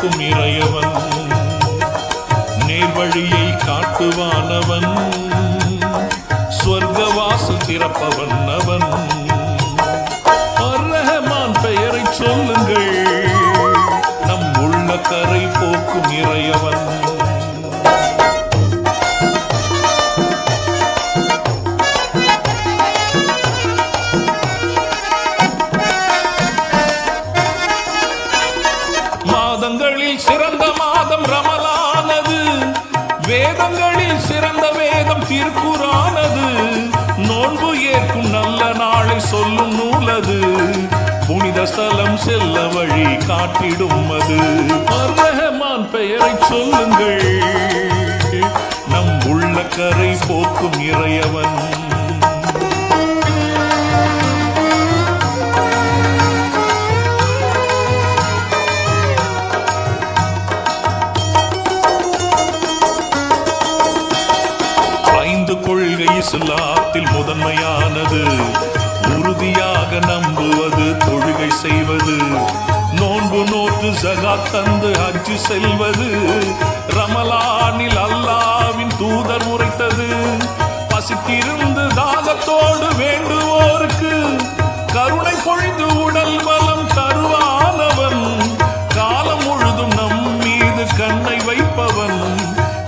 போக்கும் இறையவன், நேர்வழியை காட்டுவானவன், ஸ்வர்கவாசல் திறப்பவன் அவன். அர்-ரஹ்மான் பெயரை சொல்லுங்கள், நம் உள்ள கரை போக்கும் இறையவன். மாதங்களில் சிறந்த மாதம் ரமலானது, வேதங்களில் சிறந்த வேதம் திருக்குரானது, நோன்பு ஏற்கும் நல்ல நாளை சொல்லும் நூலது, புனித ஸ்தலம் செல்ல வழி காட்டிடும் அது. அர்-ரஹ்மான் பெயரை சொல்லுங்கள், நம் உள்ள கரை போக்கும் இறையவன். கொள்கை இஸ்லாத்தில் முதன்மையானது, உறுதியாக நம்புவது, தொழுகை செய்வது, நோன்பு நோற்று ஜகாத் தந்து ஹஜ் செல்வது, ரமலானில் அல்லாஹ்வின் தூதர் உரைத்தது. பசித்திருந்து தாகத்தோடு வேண்டுவோருக்கு கருணை பொழிந்து உடல் பலம் தருவானவன், காலம் முழுதும் நம் மீது கண்ணை வைப்பவன்,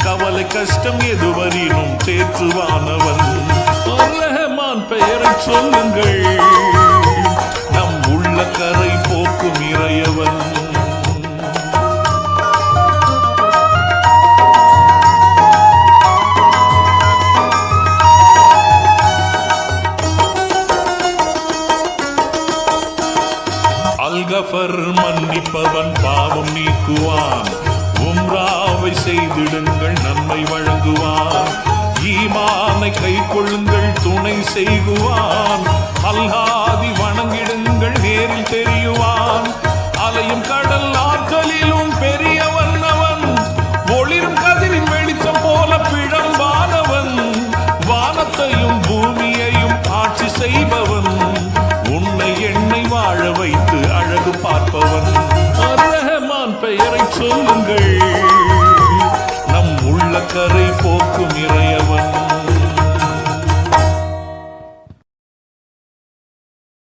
கவலை கஷ்டம் எதுவரினும் தேற்றுவானவன். அர்-ரஹ்மான் பெயரை சொல்லுங்கள், நம் உள்ள கரை போக்கும் இறையவன். அல்-கஃபர் மன்னிப்பவன், பாவம் நீக்குவான், உம்ராவை செய்திடுங்கள் நன்மை வழங்குவான், ஈமானை கை கொள்ளுங்கள் துணை செய்குவான்.